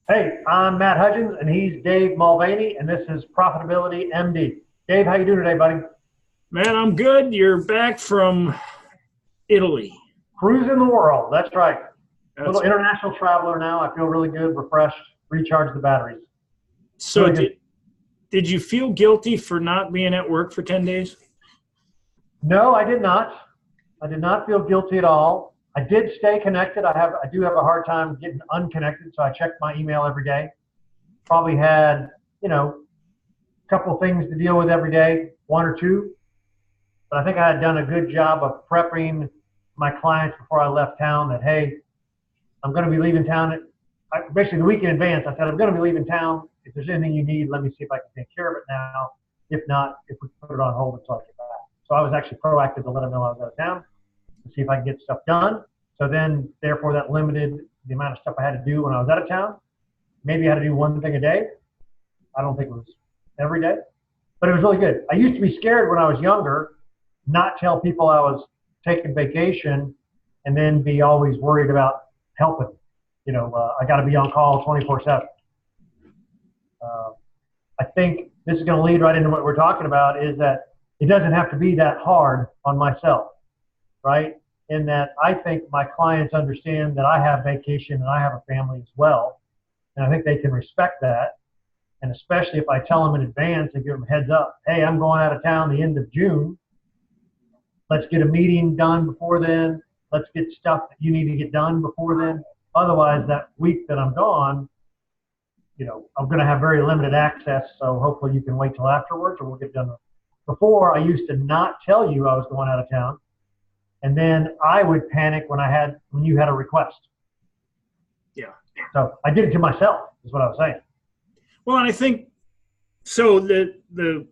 Hey, I'm Matt Hudgins, and he's Dave Mulvaney, and this is Profitability MD. Dave, how you doing today, buddy? Man, I'm good. You're back from Italy. Cruising the world. That's right. Little That's international traveler now. I feel really good, refreshed, recharged the batteries. so. Really good. Did you feel guilty for not being at work for 10 days? No, I did not. I did not feel guilty at all. I did stay connected. I do have a hard time getting unconnected, so I checked my email every day. Probably had, a couple of things to deal with every day, one or two. But I think I had done a good job of prepping my clients before I left town that, hey, I'm going to be leaving town. Basically, the week in advance, I said, I'm going to be leaving town. If there's anything you need, let me see if I can take care of it now. If not, if we put it on hold until I get back. So I was actually proactive to let them know I was out of town to see if I can get stuff done. So then, therefore, that limited the amount of stuff I had to do when I was out of town. Maybe I had to do one thing a day. I don't think it was every day, but it was really good. I used to be scared when I was younger, not tell people I was taking vacation and then be always worried about helping. I got to be on call 24/7. I think this is going to lead right into what we're talking about is that it doesn't have to be that hard on myself, right? In that I think my clients understand that I have vacation and I have a family as well. And I think they can respect that. And especially if I tell them in advance and give them a heads up, hey, I'm going out of town the end of June. Let's get a meeting done before then. Let's get stuff that you need to get done before then. Otherwise, that week that I'm gone, I'm going to have very limited access. So hopefully you can wait till afterwards or we'll get done. Before, I used to not tell you I was going out of town. And then I would panic when you had a request. Yeah. So I did it to myself, is what I was saying. Well, and I think so. The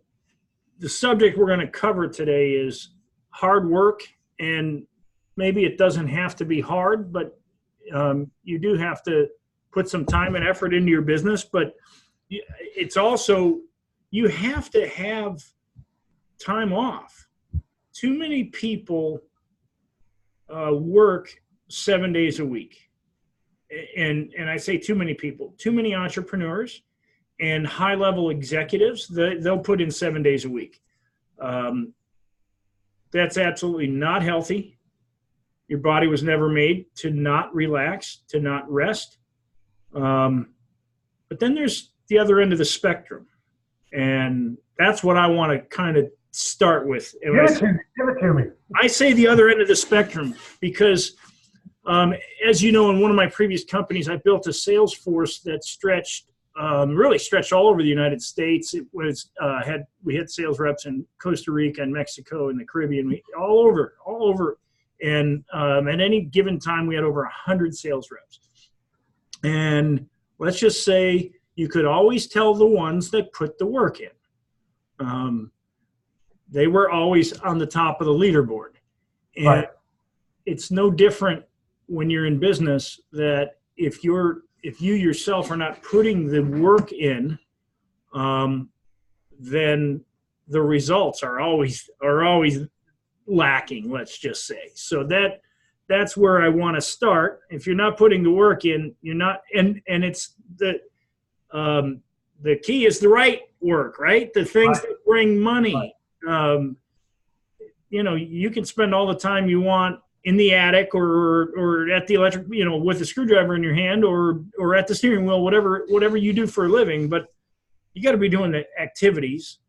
subject we're going to cover today is hard work, and maybe it doesn't have to be hard, but you do have to put some time and effort into your business. But it's also you have to have time off. Too many people work 7 days a week. And I say too many people, too many entrepreneurs and high-level executives, they'll put in 7 days a week. That's absolutely not healthy. Your body was never made to not relax, to not rest. But then there's the other end of the spectrum. And that's what I want to kind of start with. Give it to me. I say the other end of the spectrum because, as you know, in one of my previous companies, I built a sales force that really stretched all over the United States. It was we had sales reps in Costa Rica and Mexico and the Caribbean, all over. And at any given time, we had over 100 sales reps. And let's just say you could always tell the ones that put the work in. They were always on the top of the leaderboard. And right. It's no different when you're in business that if you yourself are not putting the work in, then the results are always lacking, let's just say. So that's where I want to start. If you're not putting the work in, you're not, and it's the key is the right work, right? The things Right. that bring money. Right. You can spend all the time you want in the attic or at the electric, with a screwdriver in your hand or at the steering wheel, whatever you do for a living. But you got to be doing the activities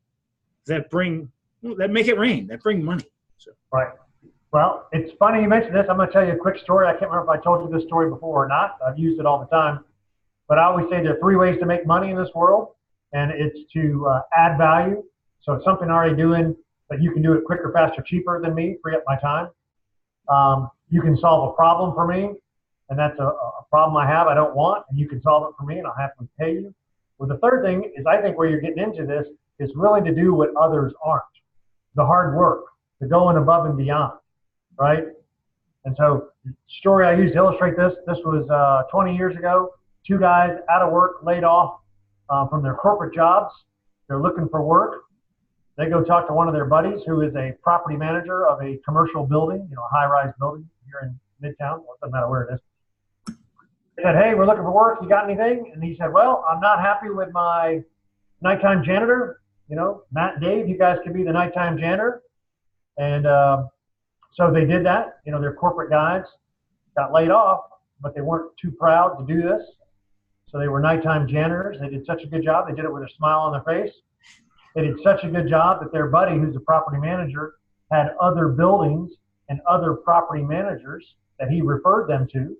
that make it rain, that bring money. So. Right. Well, it's funny you mentioned this. I'm going to tell you a quick story. I can't remember if I told you this story before or not. I've used it all the time. But I always say there are 3 ways to make money in this world, and it's to add value. So it's something I'm already doing, but you can do it quicker, faster, cheaper than me, free up my time. You can solve a problem for me, and that's a problem I have I don't want, and you can solve it for me, and I'll happily pay you. Well, the third thing is I think where you're getting into this is willing to do what others aren't, the hard work, the going above and beyond, right? And so the story I used to illustrate this was 20 years ago, 2 guys out of work, laid off from their corporate jobs. They're looking for work. They go talk to one of their buddies who is a property manager of a commercial building, a high-rise building here in Midtown. Well, it doesn't matter where it is. said, hey, we're looking for work. You got anything? And he said, well, I'm not happy with my nighttime janitor. You know, Matt and Dave, you guys could be the nighttime janitor. And so they did that. You know, their corporate guys got laid off, but they weren't too proud to do this. So they were nighttime janitors. They did such a good job. They did it with a smile on their face. They did such a good job that their buddy, who's the property manager, had other buildings and other property managers that he referred them to.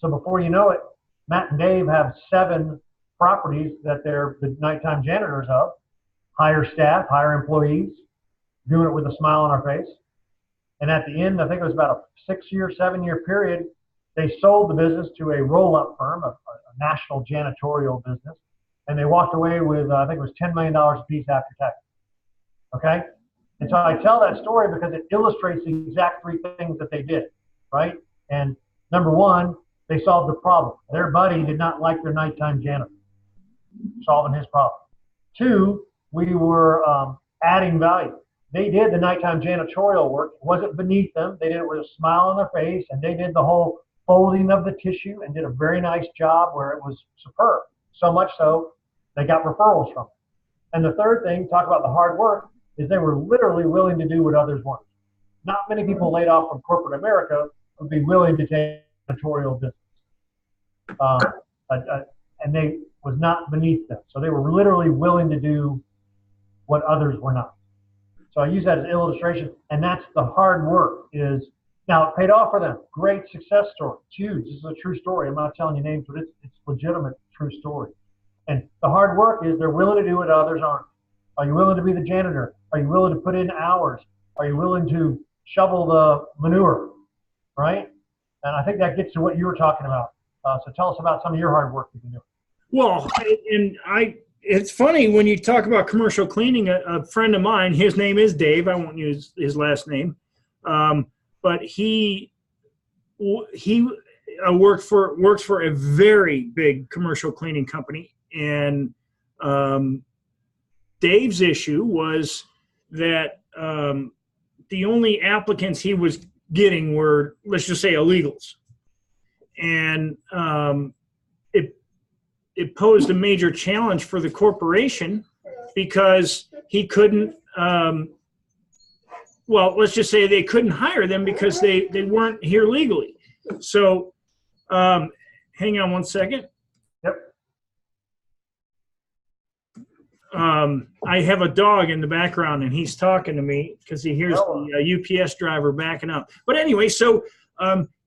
So before you know it, Matt and Dave have 7 properties that they're the nighttime janitors of. Hire staff, hire employees, doing it with a smile on our face. And at the end, I think it was about a 6-year, 7-year period, they sold the business to a roll-up firm, a national janitorial business, and they walked away with, I think it was $10 million a piece after tax. Okay? And so I tell that story because it illustrates the exact 3 things that they did, right? And number 1, they solved the problem. Their buddy did not like their nighttime janitor, solving his problem. 2, we were adding value. They did the nighttime janitorial work. It wasn't beneath them. They did it with a smile on their face, and they did the whole folding of the tissue and did a very nice job where it was superb. So much so, they got referrals from it. And the third thing, talk about the hard work, is they were literally willing to do what others weren't. Not many people laid off from corporate America would be willing to take janitorial business. And they was not beneath them. So they were literally willing to do what others were not. So I use that as an illustration, and that's the hard work is, now it paid off for them. Great success story. It's huge. This is a true story. I'm not telling you names, but it's legitimate, true story. And the hard work is they're willing to do what others aren't. Are you willing to be the janitor? Are you willing to put in hours? Are you willing to shovel the manure, right? And I think that gets to what you were talking about. So tell us about some of your hard work you've been doing. Well, it's funny when you talk about commercial cleaning. A friend of mine, his name is Dave. I won't use his last name, but he works for a very big commercial cleaning company, and Dave's issue was that the only applicants he was getting were, let's just say, illegals, and it posed a major challenge for the corporation because he couldn't, well, let's just say they couldn't hire them because they weren't here legally. So hang on one second. Yep. I have a dog in the background and he's talking to me because he hears the UPS driver backing up. But anyway, so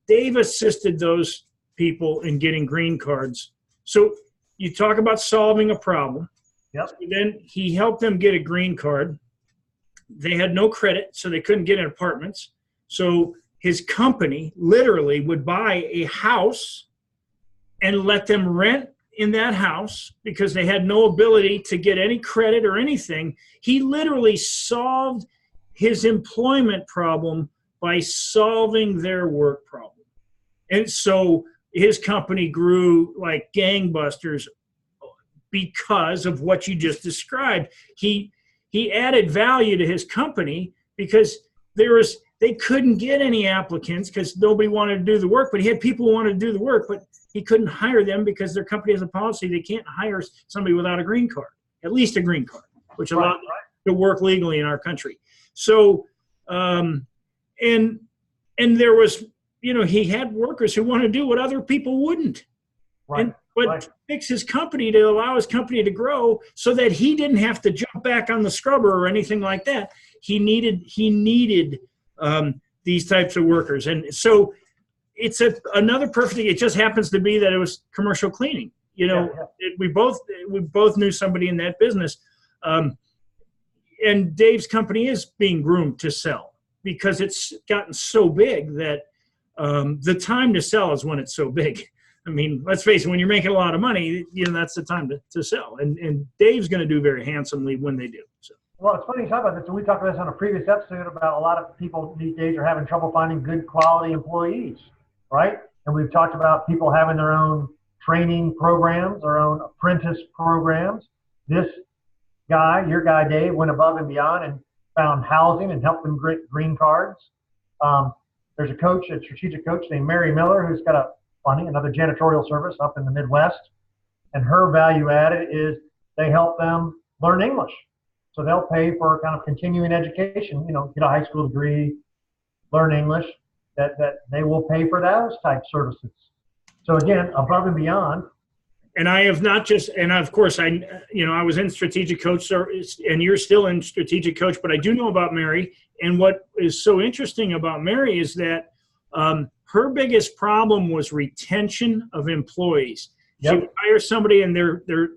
Dave assisted those people in getting green cards. So you talk about solving a problem. Yep. So then he helped them get a green card. They had no credit, so they couldn't get in apartments. So his company literally would buy a house and let them rent in that house because they had no ability to get any credit or anything. He literally solved his employment problem by solving their work problem. And so his company grew like gangbusters because of what you just described. He added value to his company because they couldn't get any applicants because nobody wanted to do the work, but he had people who wanted to do the work, but he couldn't hire them because their company has a policy they can't hire somebody without a green card, at least a green card, which allowed them to work legally in our country. So, and there was, he had workers who wanted to do what other people wouldn't. Right. But fix his company to allow his company to grow so that he didn't have to jump back on the scrubber or anything like that. He needed these types of workers. And so it's another perfect thing. It just happens to be that it was commercial cleaning. We both knew somebody in that business. And Dave's company is being groomed to sell because it's gotten so big that the time to sell is when it's so big. I mean, let's face it, when you're making a lot of money, that's the time to sell. And Dave's going to do very handsomely when they do. So. Well, it's funny you talk about this. So we talked about this on a previous episode about a lot of people these days are having trouble finding good quality employees, right? And we've talked about people having their own training programs, their own apprentice programs. This guy, your guy Dave, went above and beyond and found housing and helped them get green cards. There's a coach, a strategic coach named Mary Miller, who's got a funny, another janitorial service up in the Midwest. And her value added is they help them learn English. So they'll pay for kind of continuing education, get a high school degree, learn English, that they will pay for those type services. So again, above and beyond. And I have not just, and of course, I was in strategic coach, and you're still in strategic coach, but I do know about Mary. And what is so interesting about Mary is that her biggest problem was retention of employees. Yep. She would hire somebody, and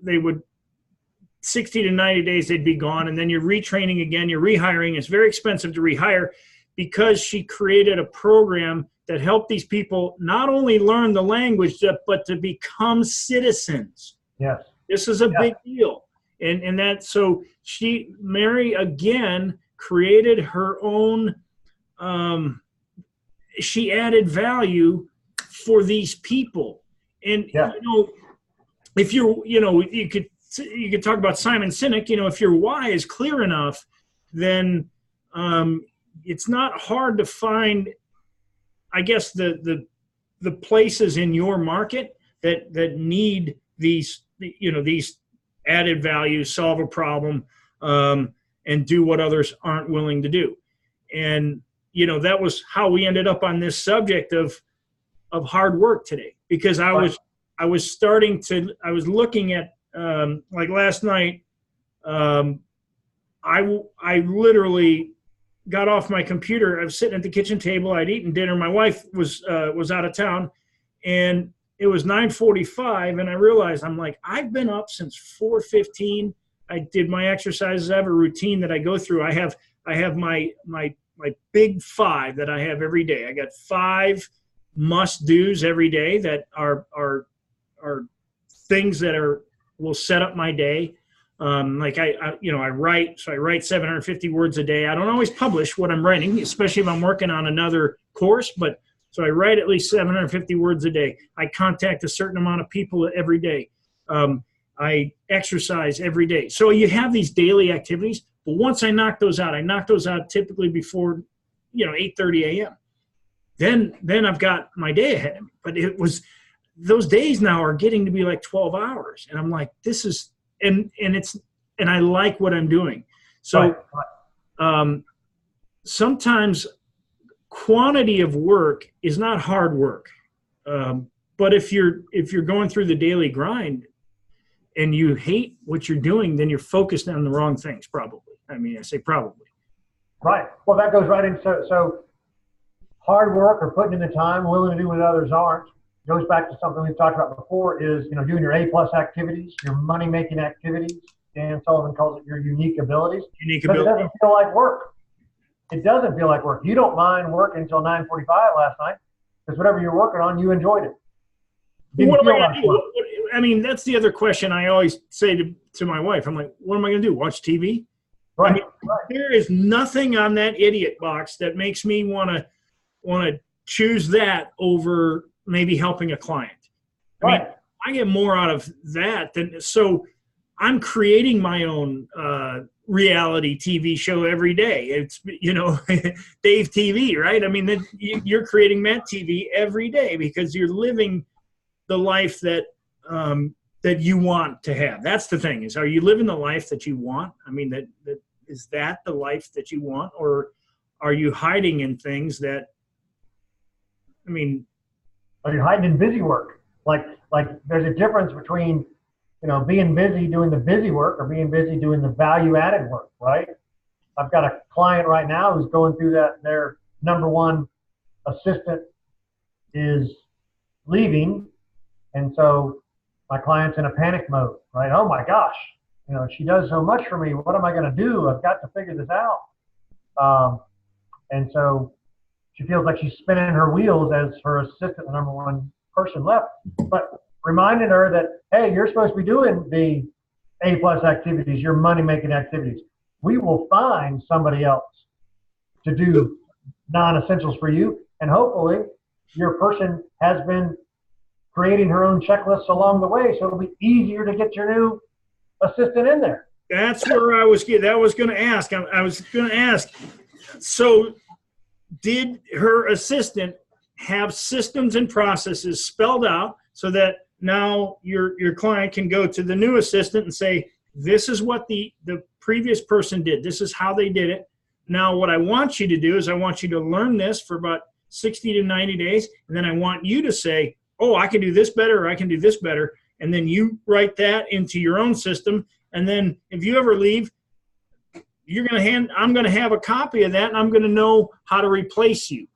they would 60 to 90 days they'd be gone, and then you're retraining again, you're rehiring. It's very expensive to rehire, because she created a program that helped these people not only learn the language, but to become citizens. Yes. This is a big deal. And that, so Mary again created her own, she added value for these people. And, if you could talk about Simon Sinek, if your why is clear enough, then it's not hard to find, I guess, the places in your market that need these added values, solve a problem, and do what others aren't willing to do. And that was how we ended up on this subject of hard work today, because I was looking at like last night. I literally got off my computer. I was sitting at the kitchen table. I'd eaten dinner. My wife was out of town, and it was 9:45, and I realized, I'm like, I've been up since 4:15. I did my exercises. I have a routine that I go through. I have my big 5 that I have every day. I got 5 must-dos every day that are things that will set up my day. Like I write, so I write 750 words a day. I don't always publish what I'm writing, especially if I'm working on another course, but so I write at least 750 words a day. I contact a certain amount of people every day. I exercise every day. So you have these daily activities, but once I knock those out typically before, 8:30 a.m. Then I've got my day ahead of me. But those days now are getting to be like 12 hours. And I'm like, this is, and I like what I'm doing. So sometimes quantity of work is not hard work. But if you're going through the daily grind and you hate what you're doing, then you're focused on the wrong things, probably. I mean, I say probably. Right. Well, that goes right into, so hard work or putting in the time, willing to do what others aren't, goes back to something we've talked about before, is, doing your A+ activities, your money-making activities. Dan Sullivan calls it your unique abilities. It doesn't feel like work. It doesn't feel like work. You don't mind working until 9:45 last night, because whatever you're working on, you enjoyed it. What am I going to do? I mean, that's the other question I always say to my wife. I'm like, what am I going to do? Watch TV? Right. I mean, there is nothing on that idiot box that makes me want to choose that over maybe helping a client. I mean, I get more out of that than, so I'm creating my own reality TV show every day. It's, Dave TV, right? I mean, you're creating Matt TV every day because you're living the life that you want to have. That's the thing, is, are you living the life that you want? I mean, is that the life that you want, or are you hiding in things that, I mean, are you hiding in busy work? Like there's a difference between, being busy doing the busy work or being busy doing the value-added work, right? I've got a client right now who's going through that. Their number one assistant is leaving, and so my client's in a panic mode, right? Oh my gosh, she does so much for me. What am I going to do? I've got to figure this out. And so she feels like she's spinning her wheels as her assistant, the number one person left. But reminding her that, hey, you're supposed to be doing the A+ activities, your money-making activities. We will find somebody else to do non-essentials for you. And hopefully your person has been creating her own checklists along the way, so it'll be easier to get your new assistant in there. That's where I was going to ask. I was going to ask, so did her assistant have systems and processes spelled out so that now your client can go to the new assistant and say, this is what the previous person did. This is how they did it. Now, what I want you to do is I want you to learn this for about 60 to 90 days. And then I want you to say, oh, I can do this better, or I can do this better. And then you write that into your own system. And then if you ever leave, I'm going to have a copy of that, and I'm going to know how to replace you.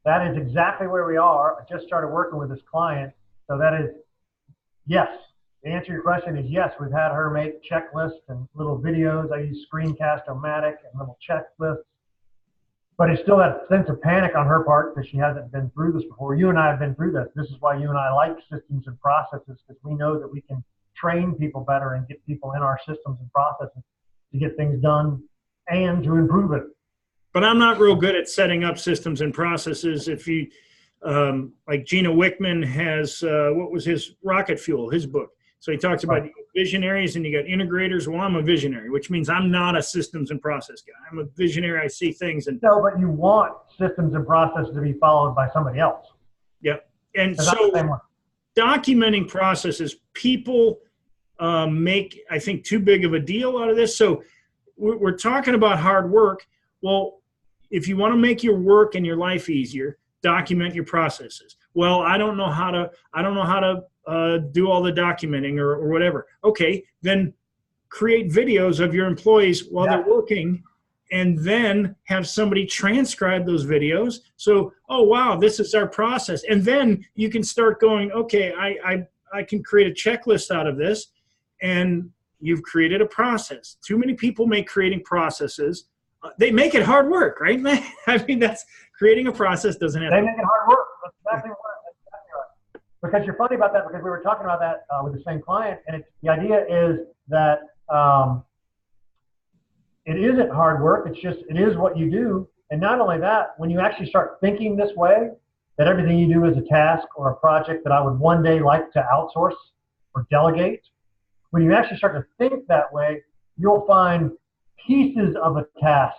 That is exactly where we are. I just started working with this client. So that is, yes. The answer to your question is yes. We've had her make checklists and little videos. I use Screencast-O-Matic and little checklists. But it's still that sense of panic on her part because she hasn't been through this before. You and I have been through this. This is why you and I like systems and processes, because we know that we can train people better and get people in our systems and processes to get things done and to improve it. But I'm not real good at setting up systems and processes. If you, like Gino Wickman has, what was his Rocket Fuel, his book. So he talks about visionaries and you got integrators. Well, I'm a visionary, which means I'm not a systems and process guy. I'm a visionary. I see things. And no, but you want systems and processes to be followed by somebody else. Yep. And so documenting processes, people make, I think, too big of a deal out of this. So we're talking about hard work. Well, if you want to make your work and your life easier, document your processes. Well, I don't know how to do all the documenting or whatever. Okay, then create videos of your employees while they're working, and then have somebody transcribe those videos. So, oh wow, this is our process, and then you can start going, okay, I can create a checklist out of this, and you've created a process. Too many people make creating processes. They make it hard work, right? I mean, that's creating a process doesn't have. They make it hard work. That's exactly right. Because you're funny about that, because we were talking about that with the same client, and the idea is that it isn't hard work. It's just, it is what you do. And not only that, when you actually start thinking this way, that everything you do is a task or a project that I would one day like to outsource or delegate, when you actually start to think that way, you'll find pieces of a task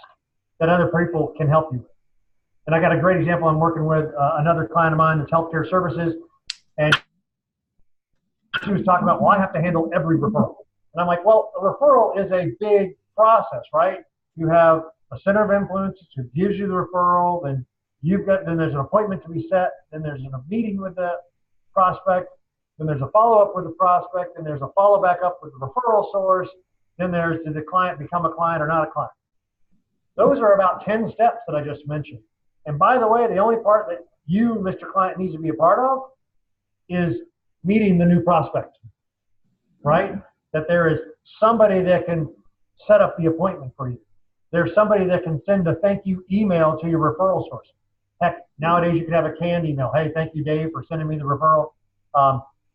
that other people can help you with. And I got a great example. I'm working with another client of mine that's healthcare services. And she was talking about, well, I have to handle every referral. And I'm like, well, a referral is a big process, right? You have a center of influence who gives you the referral, then then there's an appointment to be set, then there's a meeting with the prospect, then there's a follow-up with the prospect, then there's a follow-back up with the referral source, then there's, did the client become a client or not a client? Those are about 10 steps that I just mentioned. And by the way, the only part that you, Mr. Client, needs to be a part of is meeting the new prospect, right? That there is somebody that can set up the appointment for you. There's somebody that can send a thank you email to your referral source. Heck, nowadays you can have a canned email. Hey, thank you, Dave, for sending me the referral.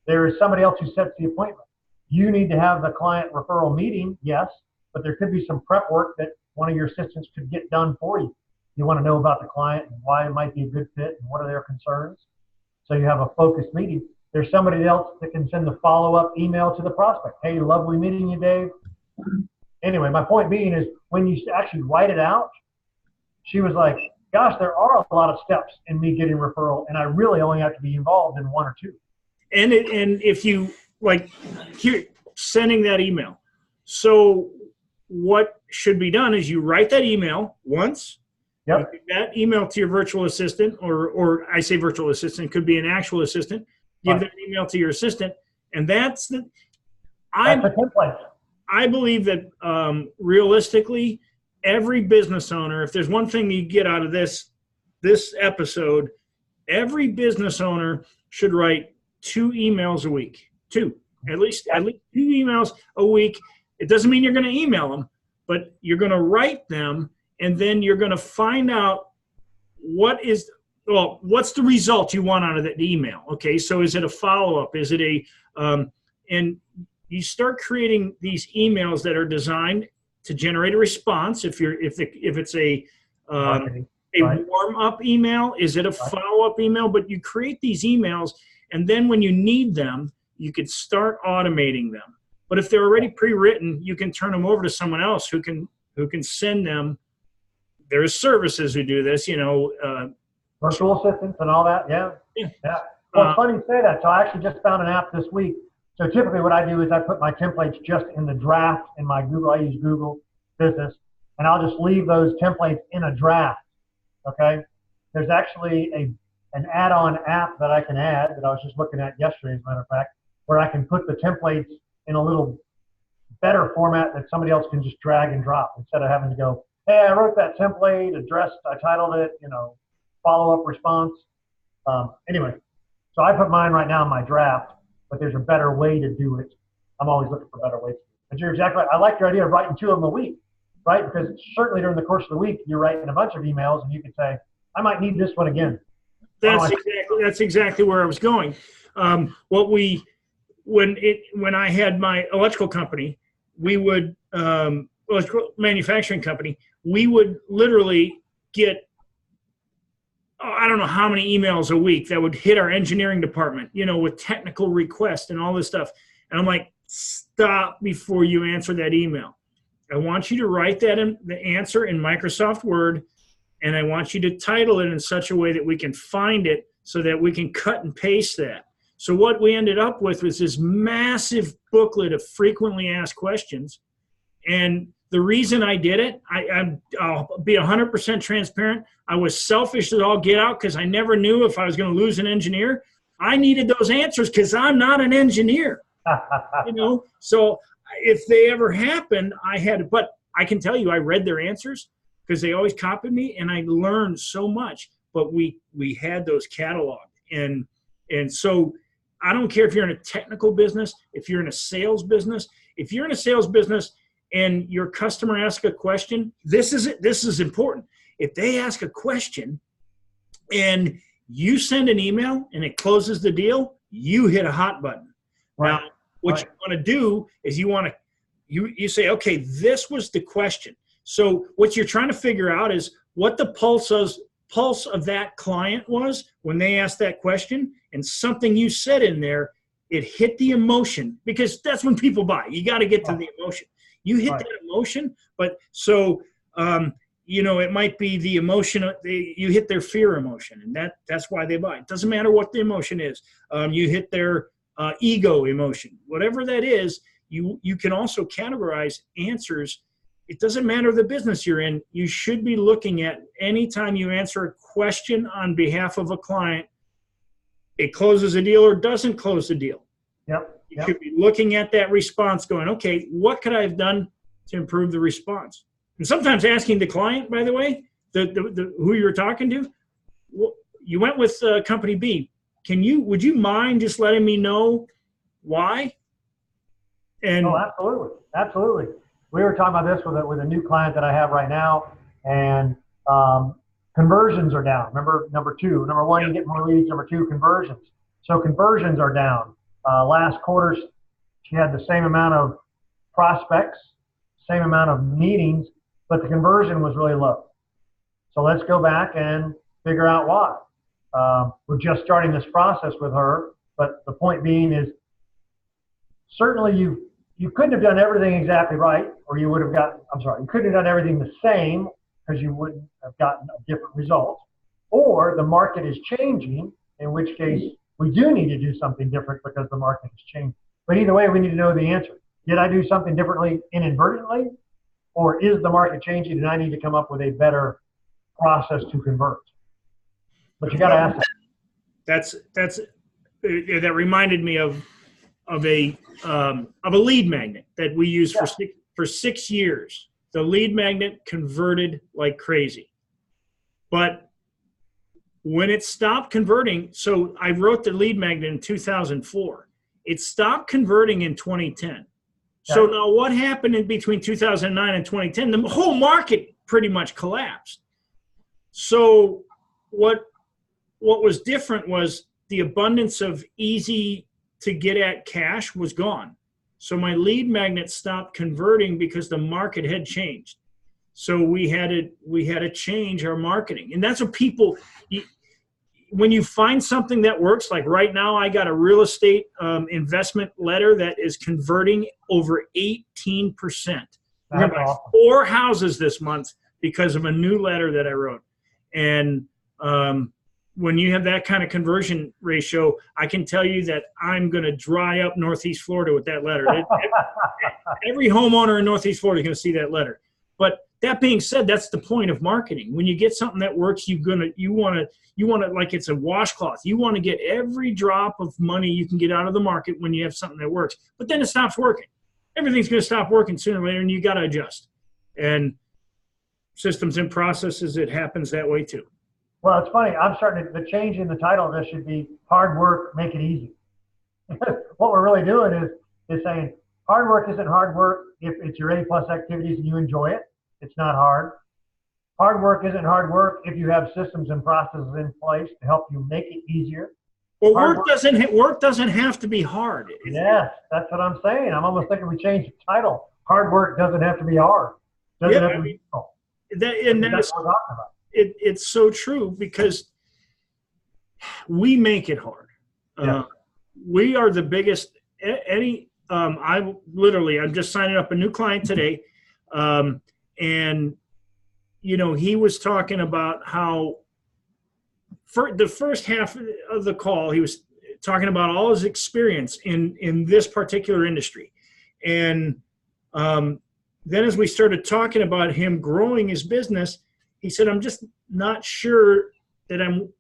There is somebody else who sets the appointment. You need to have the client referral meeting, yes, but there could be some prep work that one of your assistants could get done for you. You want to know about the client and why it might be a good fit and what are their concerns. So you have a focused meeting. There's somebody else that can send the follow-up email to the prospect. Hey, lovely meeting you, Dave. Anyway, my point being is when you actually write it out, she was like, gosh, there are a lot of steps in me getting referral, and I really only have to be involved in one or two. And if you, like, here, sending that email. So what should be done is you write that email once. Yep. That email to your virtual assistant, or I say virtual assistant, could be an actual assistant. Give that email to your assistant, and that's the template. I believe that realistically, every business owner, if there's one thing you get out of this episode, every business owner should write 2 emails a week. At least 2 emails a week. It doesn't mean you're going to email them, but you're going to write them, and then you're going to find out what's the result you want out of that email. Okay, so is it a follow-up? Is it and you start creating these emails that are designed to generate a response. If it's a warm-up email, is it a follow-up email? But you create these emails, and then when you need them, you could start automating them. But if they're already pre-written, you can turn them over to someone else who can send them. There's services who do this, Virtual assistants and all that. Yeah. Yeah. Yeah. Well, it's funny you say that. So I actually just found an app this week. So typically what I do is I put my templates just in the draft in my Google. I use Google Business, and I'll just leave those templates in a draft. Okay. There's actually an add-on app that I can add that I was just looking at yesterday, as a matter of fact, where I can put the templates in a little better format that somebody else can just drag and drop instead of having to go, hey, I wrote that template, I titled it, follow-up response. Anyway, so I put mine right now in my draft, but there's a better way to do it. I'm always looking for better ways. But you're exactly right. I like your idea of writing 2 of them a week, right? Because certainly during the course of the week, you're writing a bunch of emails, and you could say, I might need this one again. That's exactly where I was going. When I had my electrical company, we would electrical manufacturing company, we would literally get I don't know how many emails a week that would hit our engineering department, with technical requests and all this stuff. And I'm like, stop before you answer that email. I want you to write the answer in Microsoft Word, and I want you to title it in such a way that we can find it so that we can cut and paste that. So what we ended up with was this massive booklet of frequently asked questions. And the reason I did it, I'll be 100% transparent. I was selfish as all get out because I never knew if I was going to lose an engineer. I needed those answers because I'm not an engineer. So if they ever happened, I had, but I can tell you, I read their answers because they always copied me, and I learned so much. But we had those cataloged, and so I don't care if you're in a technical business, if you're in a sales business. If you're in a sales business and your customer asks a question, this is important. If they ask a question and you send an email and it closes the deal, you hit a hot button. Right. Now, what you want to do is you say, okay, this was the question. So what you're trying to figure out is what the pulse of that client was when they asked that question, and something you said in there, it hit the emotion, because that's when people buy. You got to get to the emotion. You hit that emotion, but so it might be the emotion. You hit their fear emotion, and that's why they buy. It doesn't matter what the emotion is. You hit their ego emotion, whatever that is. You can also categorize answers. It doesn't matter the business you're in. You should be looking at anytime you answer a question on behalf of a client, it closes a deal or doesn't close the deal. Yep. You should be looking at that response going, okay, what could I have done to improve the response? And sometimes asking the client, by the way, who you're talking to, you went with company B. Would you mind just letting me know why? And absolutely. We were talking about this with a new client that I have right now, and conversions are down. Remember, number 2. Number 1, you get more leads. Number 2, conversions. So conversions are down. Last quarter, she had the same amount of prospects, same amount of meetings, but the conversion was really low. So let's go back and figure out why. We're just starting this process with her, but the point being is certainly you couldn't have done everything exactly right, or you would have you couldn't have done everything the same because you wouldn't have gotten a different result, or the market is changing, in which case we do need to do something different because the market has changed. But either way, we need to know the answer. Did I do something differently inadvertently, or is the market changing and I need to come up with a better process to convert? But you got to ask that. That reminded me of a lead magnet that we used for 6 years. The lead magnet converted like crazy, but when it stopped converting, so I wrote the lead magnet in 2004. It stopped converting in 2010. Okay. So now what happened in between 2009 and 2010? The whole market pretty much collapsed. So what was different was the abundance of easy to get at cash was gone. So my lead magnet stopped converting because the market had changed. So we had to change our marketing. And that's what people, when you find something that works, like right now I got a real estate investment letter that is converting over 18%. We're going to buy 4 houses this month because of a new letter that I wrote. And when you have that kind of conversion ratio, I can tell you that I'm going to dry up Northeast Florida with that letter. Every homeowner in Northeast Florida is going to see that letter. But that being said, that's the point of marketing. When you get something that works, you want to like it's a washcloth. You want to get every drop of money you can get out of the market when you have something that works. But then it stops working. Everything's going to stop working sooner or later, and you got to adjust. And systems and processes, it happens that way too. Well, it's funny. I'm starting to, the change in the title of this should be hard work, make it easy. What we're really doing is saying hard work isn't hard work if it's your A+ activities and you enjoy it. It's not hard. Hard work isn't hard work if you have systems and processes in place to help you make it easier. Well, work doesn't have to be hard. Yes, that's what I'm saying. I'm almost thinking we change the title. Hard work doesn't have to be hard. Doesn't have to be difficult. That's what we're talking about. It's so true because we make it hard. Yeah. We are the biggest. I'm just signing up a new client today, and he was talking about how for the first half of the call he was talking about all his experience in this particular industry, and then as we started talking about him growing his business, he said, I'm just not sure that I'm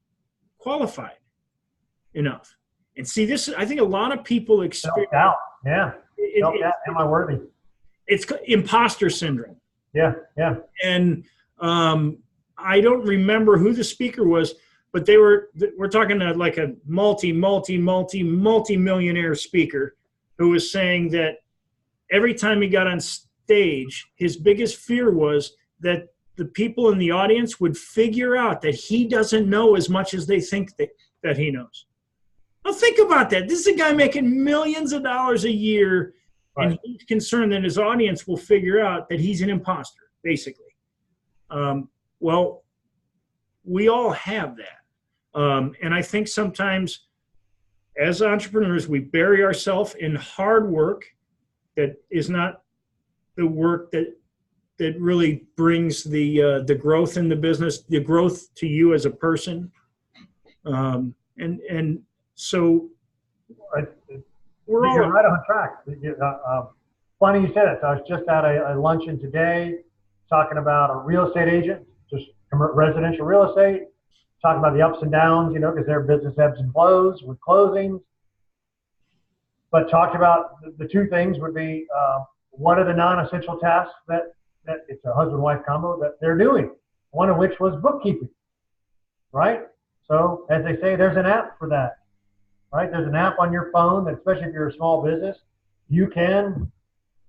qualified enough. And see, this, I think a lot of people experience. Self-doubt. Yeah. Self-doubt. Am I worthy? It's imposter syndrome. Yeah. Yeah. And I don't remember who the speaker was, but we're talking like a multi-millionaire speaker who was saying that every time he got on stage, his biggest fear was that the people in the audience would figure out that he doesn't know as much as they think that he knows. Now think about that. This is a guy making millions of dollars a year, right, and he's concerned that his audience will figure out that he's an imposter, basically. Well, we all have that. And I think sometimes as entrepreneurs, we bury ourselves in hard work that is not the work that really brings the growth in the business, the growth to you as a person. And so you're right on track. Funny you said it. So I was just at a luncheon today talking about a real estate agent, just residential real estate, talking about the ups and downs, because their business ebbs and flows with closings. But talked about the two things would be what are the non-essential tasks that it's a husband-wife combo that they're doing, one of which was bookkeeping, right? So as they say, there's an app for that, right? There's an app on your phone that, especially if you're a small business, you can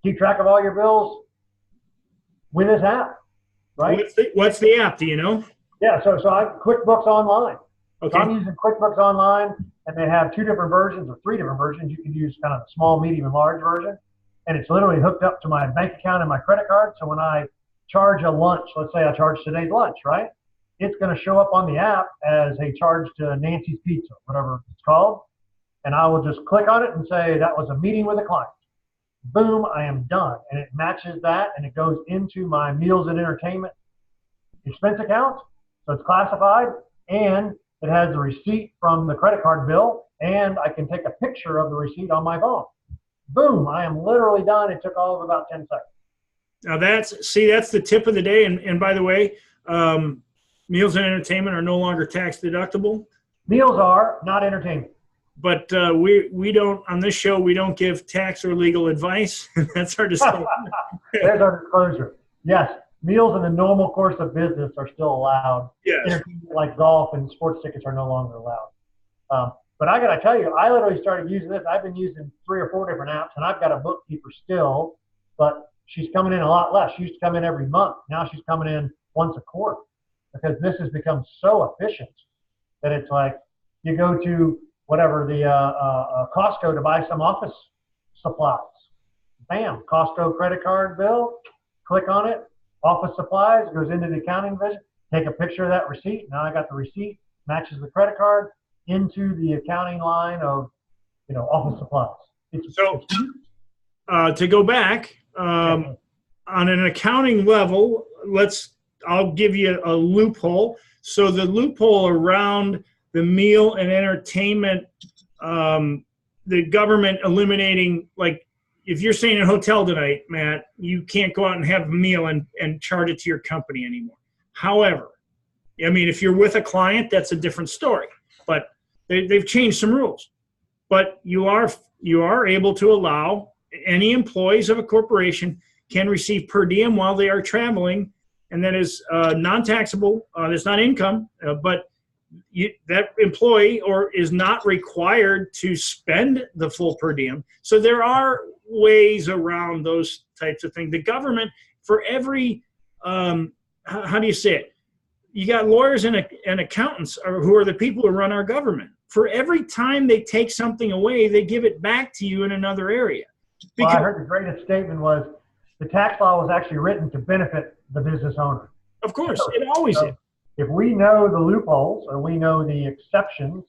keep track of all your bills with this app, right? What's the app? Do you know? Yeah, so I have QuickBooks Online. Okay. So I'm using QuickBooks Online, and they have 2 different versions or 3 different versions. You can use kind of the small, medium, and large version. And it's literally hooked up to my bank account and my credit card. So when I charge a lunch, let's say I charge today's lunch, right? It's going to show up on the app as a charge to Nancy's Pizza, whatever it's called. And I will just click on it and say that was a meeting with a client. Boom, I am done. And it matches that, and it goes into my meals and entertainment expense account. So it's classified, and it has the receipt from the credit card bill, and I can take a picture of the receipt on my phone. Boom, I am literally done. It took all of about 10 seconds. Now that's the tip of the day. And by the way, meals and entertainment are no longer tax deductible. Meals are, not entertainment. But we don't, on this show, we don't give tax or legal advice. That's our disclosure. There's our disclosure. Yes, meals in the normal course of business are still allowed. Yes. Entertainment like golf and sports tickets are no longer allowed. But I got to tell you, I literally started using this. I've been using 3 or 4 different apps, and I've got a bookkeeper still, but she's coming in a lot less. She used to come in every month. Now she's coming in once a quarter because this has become so efficient that it's like you go to whatever the Costco to buy some office supplies. Bam, Costco credit card bill, click on it, office supplies, goes into the accounting division, take a picture of that receipt. Now I got the receipt, matches the credit card into the accounting line of, office supplies. To go back, on an accounting level, I'll give you a loophole. So the loophole around the meal and entertainment, the government eliminating, like, if you're staying in a hotel tonight, Matt, you can't go out and have a meal and charge it to your company anymore. However, I mean, if you're with a client, that's a different story. But they've changed some rules. But you are able to allow any employees of a corporation can receive per diem while they are traveling, and that is non-taxable. It's not income, but that employee is not required to spend the full per diem. So there are ways around those types of things. The government, for every, how do you say it? You got lawyers and accountants who are the people who run our government. For every time they take something away, they give it back to you in another area. Well, I heard the greatest statement was the tax law was actually written to benefit the business owner. Of course, it always is. If we know the loopholes or we know the exceptions,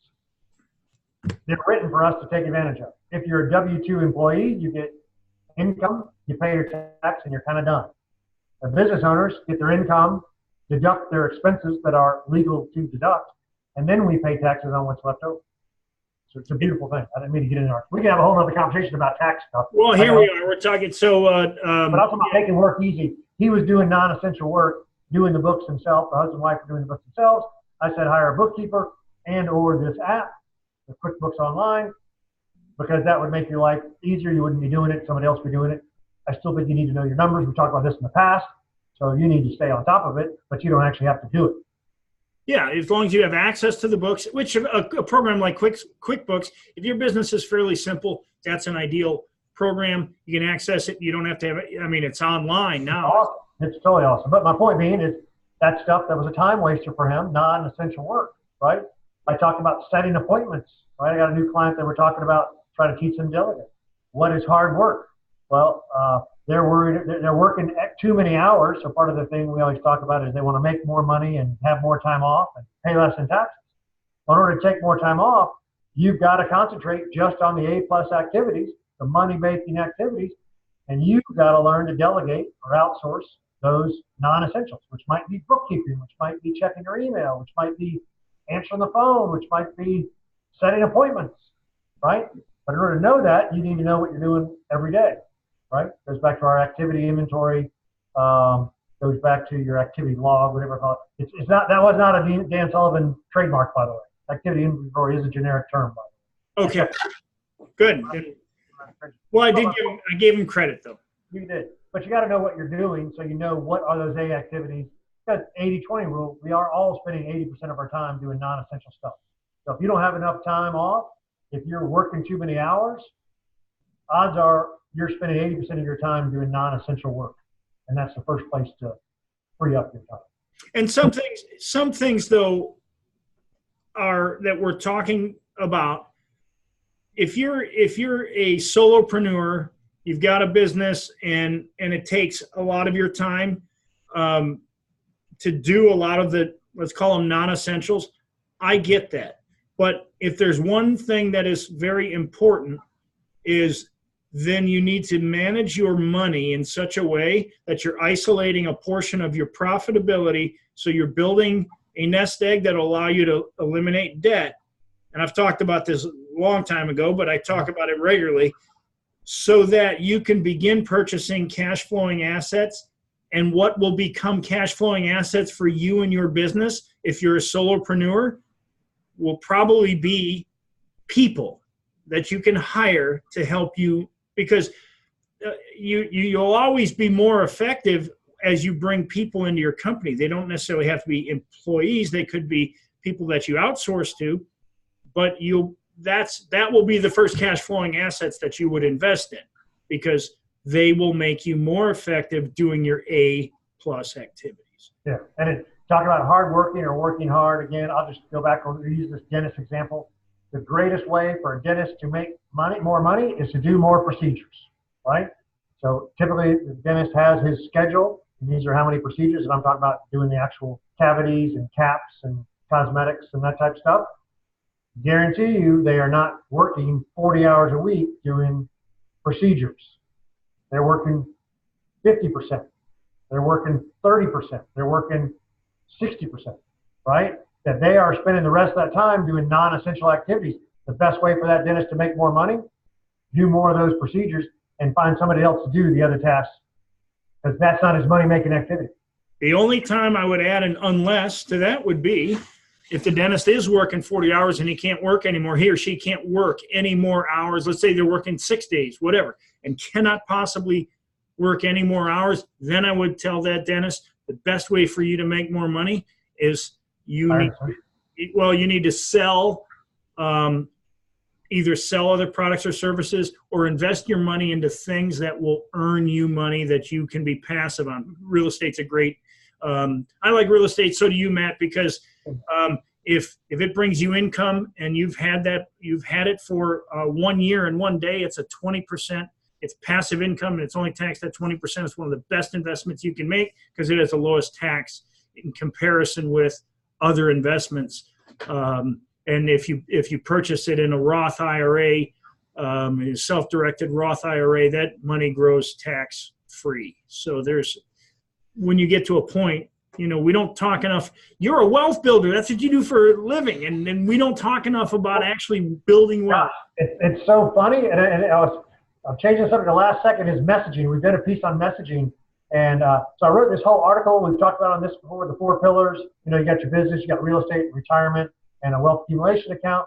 they're written for us to take advantage of. If you're a W-2 employee, you get income, you pay your tax, and you're kind of done. The business owners get their income, deduct their expenses that are legal to deduct, and then we pay taxes on what's left over. So it's a beautiful thing. I didn't mean to get into it. We can have a whole other conversation about tax stuff. Well, here we are. We're talking. So, but also about making work easy. He was doing non-essential work, doing the books himself. The husband and wife were doing the books themselves. I said hire a bookkeeper and/or this app, the QuickBooks Online, because that would make your life easier. You wouldn't be doing it. Somebody else would be doing it. I still think you need to know your numbers. We talked about this in the past. So you need to stay on top of it, but you don't actually have to do it. Yeah, as long as you have access to the books, which a program like QuickBooks, if your business is fairly simple, that's an ideal program. You can access it. You don't have to have it. I mean, it's online now. It's awesome. It's totally awesome. But my point being is that stuff that was a time waster for him, non-essential work, right? I talked about setting appointments, right? I got a new client that we're talking about trying to teach them delegate. What is hard work? Well, they're worried they're working too many hours. So part of the thing we always talk about is they want to make more money and have more time off and pay less in taxes. In order to take more time off, you've got to concentrate just on the A-plus activities, the money-making activities, and you've got to learn to delegate or outsource those non-essentials, which might be bookkeeping, which might be checking your email, which might be answering the phone, which might be setting appointments, right? But in order to know that, you need to know what you're doing every day. Right? Goes back to our activity inventory, goes back to your activity log, whatever call it. It's not, that was not a Dan Sullivan trademark, by the way. Activity inventory is a generic term, by the way. Okay, good. Well, I gave him credit, though. You did. But you got to know what you're doing so you know what are those A activities. Because 80-20 rule, we are all spending 80% of our time doing non-essential stuff. So if you don't have enough time off, if you're working too many hours, odds are you're spending 80% of your time doing non-essential work. And that's the first place to free up your time. And some things though, are that we're talking about. If you're a solopreneur, you've got a business and it takes a lot of your time to do a lot of the, let's call them non-essentials. I get that. But if there's one thing that is very important is then you need to manage your money in such a way that you're isolating a portion of your profitability. So you're building a nest egg that will allow you to eliminate debt. And I've talked about this a long time ago, but I talk about it regularly, so that you can begin purchasing cash flowing assets. And what will become cash flowing assets for you and your business, if you're a solopreneur, will probably be people that you can hire to help you, because you'll always be more effective as you bring people into your company. They don't necessarily have to be employees. They could be people that you outsource to, but that will be the first cash flowing assets that you would invest in, because they will make you more effective doing your A-plus activities. Yeah, and talking about hard working or working hard, again, I'll just go back and use this dentist example. The greatest way for a dentist to make more money is to do more procedures, right? So typically the dentist has his schedule, and these are how many procedures, and I'm talking about doing the actual cavities and caps and cosmetics and that type of stuff. Guarantee you they are not working 40 hours a week doing procedures. They're working 50%. They're working 30%. They're working 60%, right? that they are spending the rest of that time doing non-essential activities. The best way for that dentist to make more money, do more of those procedures and find somebody else to do the other tasks, because that's not his money-making activity. The only time I would add an unless to that would be if the dentist is working 40 hours and he can't work anymore, he or she can't work any more hours. Let's say they're working 6 days, whatever, and cannot possibly work any more hours. Then I would tell that dentist the best way for you to make more money is you need to sell, either sell other products or services or invest your money into things that will earn you money that you can be passive on. Real estate's a great, I like real estate. So do you, Matt, because if it brings you income and you've had it for 1 year and 1 day, it's a 20%, it's passive income and it's only taxed at 20%. It's one of the best investments you can make because it has the lowest tax in comparison with other investments. And if you purchase it in a Roth IRA, a self-directed Roth IRA, that money grows tax free. So when you get to a point, we don't talk enough. You're a wealth builder. That's what you do for a living. And we don't talk enough about actually building wealth. It's so funny. And I'm changing something the last second is messaging. We did a piece on messaging. And so I wrote this whole article. We've talked about on this before, the 4 pillars. You got your business, you got real estate, retirement, and a wealth accumulation account.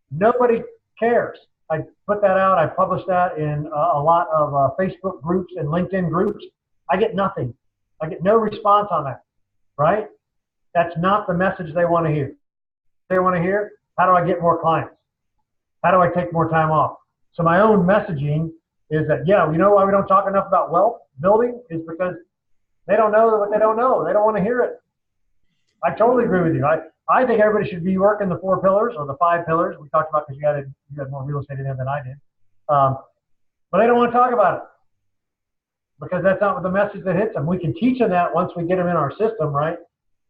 Nobody cares. I put that out. I published that in a lot of Facebook groups and LinkedIn groups. I get nothing. I get no response on that, right? That's not the message they want to hear. They want to hear, how do I get more clients? How do I take more time off? So my own messaging is that, you know why we don't talk enough about wealth building is because they don't know what they don't know. They don't want to hear it. I totally agree with you. I think everybody should be working the 4 pillars or the 5 pillars we talked about because you had more real estate in there than I did. But they don't want to talk about it because that's not the message that hits them. We can teach them that once we get them in our system, right?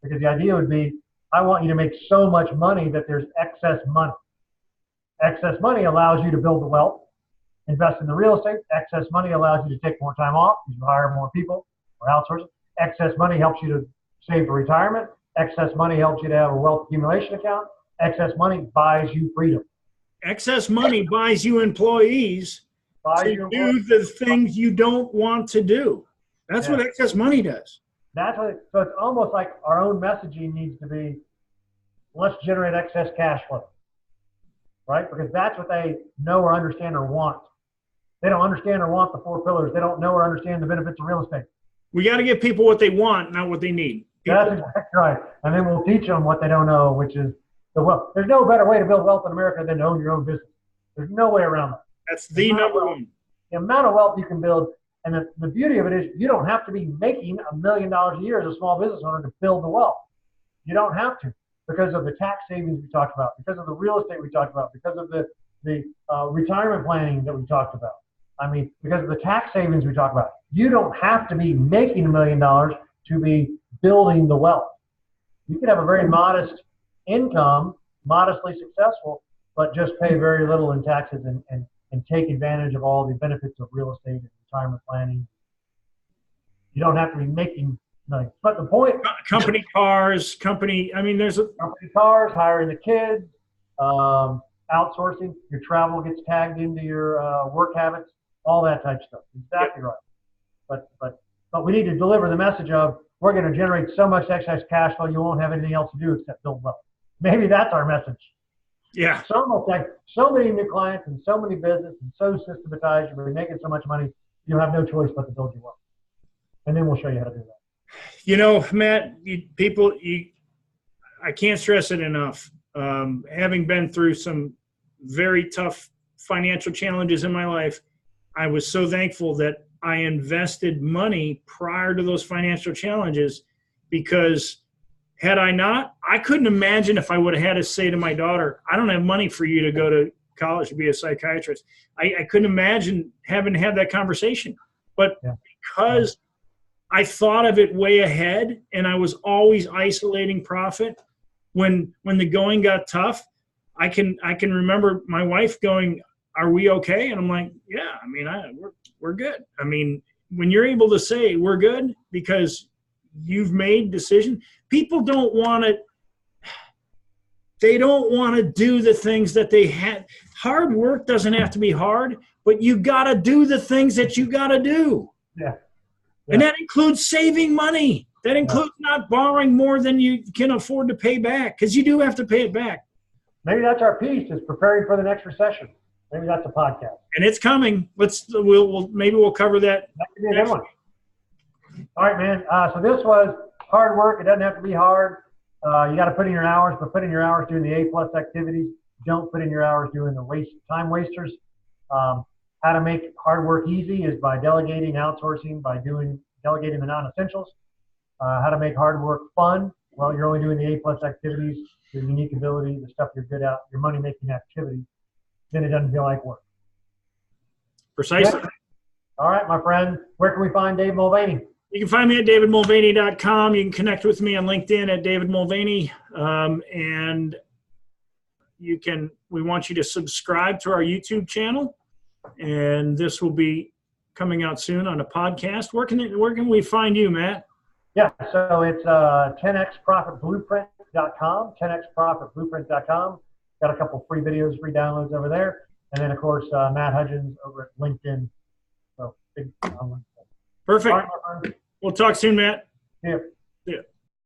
Because the idea would be, I want you to make so much money that there's excess money. Excess money allows you to build the wealth, invest in the real estate. Excess money allows you to take more time off because you hire more people or outsource it. Excess money helps you to save for retirement. Excess money helps you to have a wealth accumulation account. Excess money buys you freedom. Excess money buys you employees to do the things you don't want to do. That's what excess money does. So it's almost like our own messaging needs to be, let's generate excess cash flow, right? Because that's what they know or understand or want. They don't understand or want the 4 pillars. They don't know or understand the benefits of real estate. We got to give people what they want, not what they need. That's exactly right. And then we'll teach them what they don't know, which is the wealth. There's no better way to build wealth in America than to own your own business. There's no way around that. That's the number one. The amount of wealth you can build, and the beauty of it is you don't have to be making $1 million a year as a small business owner to build the wealth. You don't have to because of the tax savings we talked about, because of the real estate we talked about, because of the retirement planning that we talked about. I mean, because of the tax savings we talked about. You don't have to be making $1 million to be building the wealth. You can have a very modest income, modestly successful, but just pay very little in taxes and take advantage of all the benefits of real estate and retirement planning. You don't have to be making money. But the point... Company cars, there's company cars, hiring the kids, outsourcing, your travel gets tagged into your work habits, all that type of stuff. Exactly right. But we need to deliver the message of, we're going to generate so much excess cash flow you won't have anything else to do except build wealth. Maybe that's our message. Yeah. It's almost like so many new clients and so many businesses and so systematized, you're making so much money, you have no choice but to build your wealth. And then we'll show you how to do that. Matt, I can't stress it enough. Having been through some very tough financial challenges in my life, I was so thankful that I invested money prior to those financial challenges, because had I not, I couldn't imagine if I would have had to say to my daughter, I don't have money for you to go to college to be a psychiatrist. I couldn't imagine having to have that conversation. But because I thought of it way ahead and I was always isolating profit, when the going got tough, I can remember my wife going, are we okay? And I'm like, yeah, we're good. When you're able to say we're good because you've made decisions, people don't want it. They don't want to do the things that they had. Hard work doesn't have to be hard, but you got to do the things that you got to do. Yeah. And that includes saving money. That includes not borrowing more than you can afford to pay back, because you do have to pay it back. Maybe that's our piece, is preparing for the next recession. Maybe that's a podcast. And it's coming. Maybe we'll cover that. That could be a good one. All right, man. So this was hard work. It doesn't have to be hard. You got to put in your hours, but put in your hours doing the A+ activities. Don't put in your hours doing the time wasters. How to make hard work easy is by delegating, outsourcing, by delegating the non-essentials. How to make hard work fun? Well, you're only doing the A+ activities, your unique ability, the stuff you're good at, your money-making activities. Then it doesn't feel like work. Precisely. Yeah. All right, my friend. Where can we find Dave Mulvaney? You can find me at davidmulvaney.com. You can connect with me on LinkedIn at David Mulvaney. And we want you to subscribe to our YouTube channel. And this will be coming out soon on a podcast. Where can we find you, Matt? Yeah, so it's 10xprofitblueprint.com, 10xprofitblueprint.com. Got a couple free videos, free downloads over there. And then, of course, Matt Hudgins over at LinkedIn. So, big on LinkedIn. Perfect. All right, my friend. We'll talk soon, Matt. Yeah. See ya.